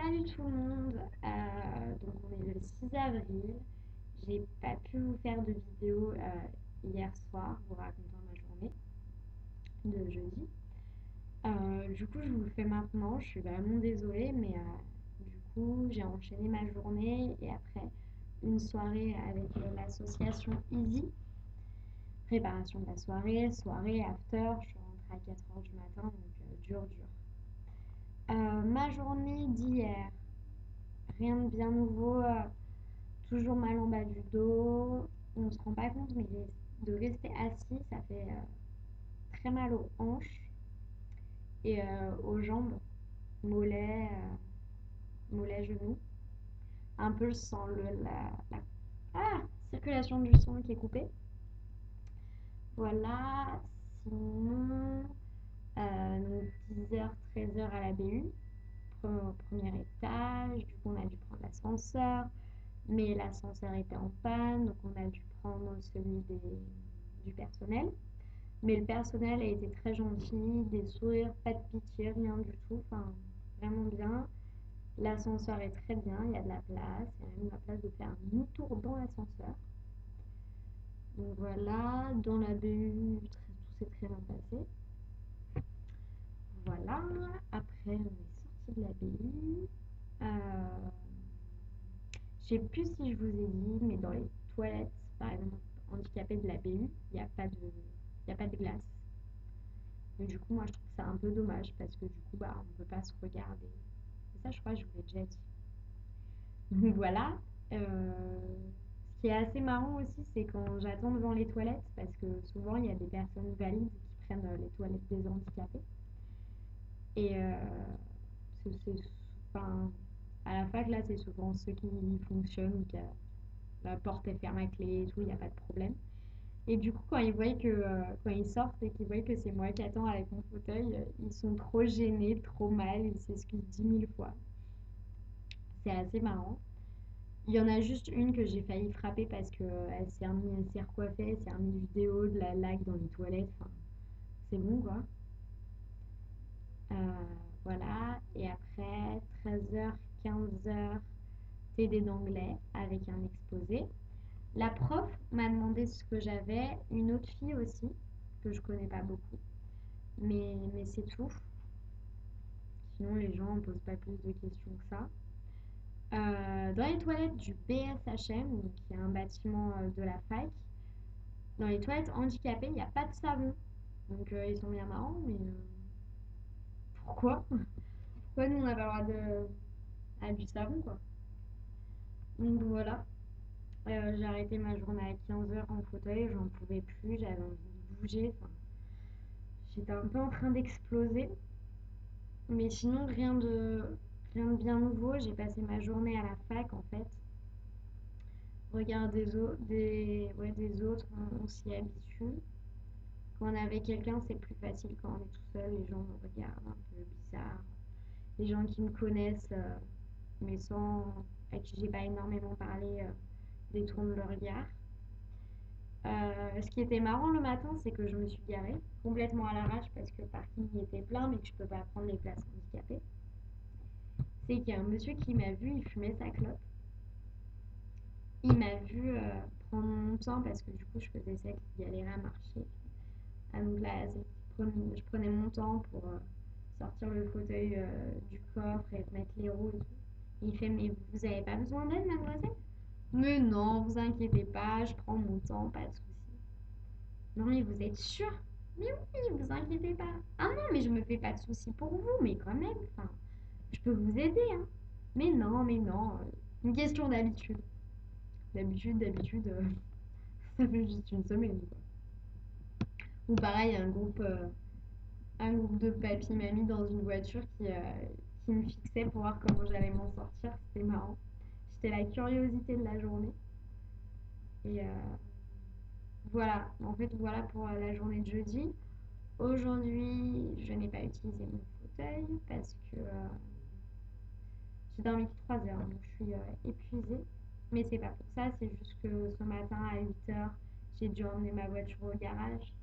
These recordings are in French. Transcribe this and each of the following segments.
Salut tout le monde, donc on est le 6 avril, j'ai pas pu vous faire de vidéo hier soir, vous racontant ma journée de jeudi. Du coup je vous le fais maintenant, je suis vraiment désolée mais du coup j'ai enchaîné ma journée et après une soirée avec l'association Easy, préparation de la soirée, after, je suis rentrée à 4 heures du matin donc dur. Ma journée d'hier, rien de bien nouveau, toujours mal en bas du dos. On se rend pas compte, mais de rester assis, ça fait très mal aux hanches et aux jambes, mollets, genoux. Un peu, je sens ah, circulation du sang qui est coupée. Voilà, sinon, donc 10h, 13h à la BU, au premier étage. Du coup, on a dû prendre l'ascenseur. Mais l'ascenseur était en panne, donc on a dû prendre celui du personnel. Mais le personnel a été très gentil, des sourires, pas de pitié, rien du tout, enfin vraiment bien. L'ascenseur est très bien, il y a de la place, il y a même la place de faire un demi-tour dans l'ascenseur. Donc voilà, dans la BU, tout s'est très bien passé. Voilà, après on est sorti de la BU. Je sais plus si je vous ai dit, mais dans les toilettes, par exemple, handicapées de la BU, il y a pas de glace. Et du coup, moi, je trouve ça un peu dommage parce que du coup, bah, on ne peut pas se regarder. Et ça, je crois que je vous l'ai déjà dit. Donc voilà. Ce qui est assez marrant aussi, c'est quand j'attends devant les toilettes, parce que souvent, il y a des personnes valides qui prennent les toilettes des handicapés. Et enfin, à la fac, là, c'est souvent ceux qui fonctionnent, la porte est fermée à clé et tout, il n'y a pas de problème. Et du coup, quand ils sortent et qu'ils voient que c'est moi qui attends avec mon fauteuil, ils sont trop gênés, trop mal, ils s'excusent 10 000 fois. C'est assez marrant. Il y en a juste une que j'ai failli frapper parce elle s'est recoiffée, elle s'est remis vidéo de la laque dans les toilettes. Enfin, c'est bon quoi. Euh, voilà. Et après, 13h, 15h, TD d'anglais avec un exposé. La prof m'a demandé ce que j'avais, une autre fille aussi, que je connais pas beaucoup, mais c'est tout. Sinon, les gens ne posent pas plus de questions que ça. Dans les toilettes du BSHM, donc qui est un bâtiment de la fac, dans les toilettes handicapées, il n'y a pas de savon. Donc ils sont bien marrants, mais pourquoi? Pourquoi nous on n'a pas le droit à du savon quoi? Donc voilà. J'ai arrêté ma journée à 15h en fauteuil, j'en pouvais plus, j'avais envie de bouger. Enfin, j'étais un peu en train d'exploser. Mais sinon, rien de bien nouveau. J'ai passé ma journée à la fac en fait. Regard des autres, on s'y habitue. Quand on est avec quelqu'un, c'est plus facile. Quand on est tout seul, les gens nous regardent un peu bizarre. Les gens qui me connaissent, mais à qui j'ai pas énormément parlé, détournent le regard. Ce qui était marrant le matin, c'est que je me suis garée complètement à l'arrache parce que le parking était plein, mais que je peux pas prendre les places handicapées. C'est qu'il y a un monsieur qui m'a vu, il fumait sa clope. Il m'a vu prendre mon temps parce que du coup je faisais ça qui galérait à marcher. Donc là, je prenais mon temps pour sortir le fauteuil du coffre et mettre les roues et tout. Il fait, mais vous avez pas besoin d'aide, mademoiselle? Mais non, vous inquiétez pas, je prends mon temps, pas de souci. Non, mais vous êtes sûr? Mais oui, vous inquiétez pas. Ah non, mais je me fais pas de soucis pour vous, mais quand même, enfin, je peux vous aider, hein. Mais non, une question d'habitude. D'habitude, ça fait juste une semaine, quoi. Ou pareil, un groupe de papy mamie dans une voiture qui me fixait pour voir comment j'allais m'en sortir. C'était marrant. J'étais la curiosité de la journée. Et voilà, en fait, voilà pour la journée de jeudi. Aujourd'hui, je n'ai pas utilisé mon fauteuil parce que j'ai dormi que 3 heures, donc je suis épuisée. Mais c'est pas pour ça, c'est juste que ce matin à 8 heures, j'ai dû emmener ma voiture au garage.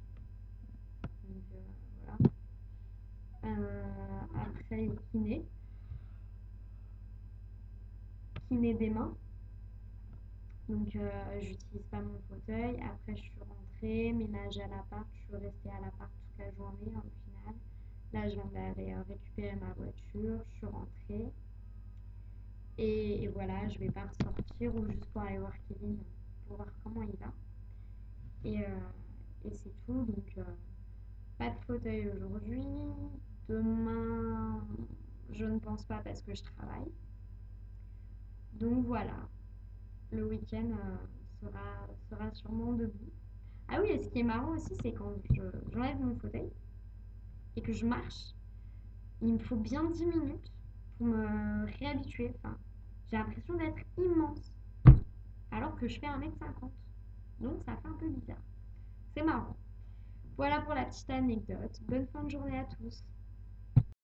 Donc voilà. Après, le kiné. kiné des mains. Donc, j'utilise pas mon fauteuil. Après, je suis rentrée, ménage à l'appart. Je suis restée à l'appart toute la journée au final. Là, je viens d'aller récupérer ma voiture. Je suis rentrée. Et voilà, je vais pas ressortir ou juste pour aller voir Kevin pour voir comment il va. Et, c'est tout. Donc, pas de fauteuil aujourd'hui. Demain, je ne pense pas parce que je travaille. Donc voilà, le week-end sera sûrement debout. Ah oui, et ce qui est marrant aussi, c'est quand j'enlève mon fauteuil et que je marche, il me faut bien 10 minutes pour me réhabituer. Enfin, j'ai l'impression d'être immense alors que je fais 1,50 m. Donc ça fait un peu bizarre. C'est marrant. Voilà pour la petite anecdote. Bonne fin de journée à tous.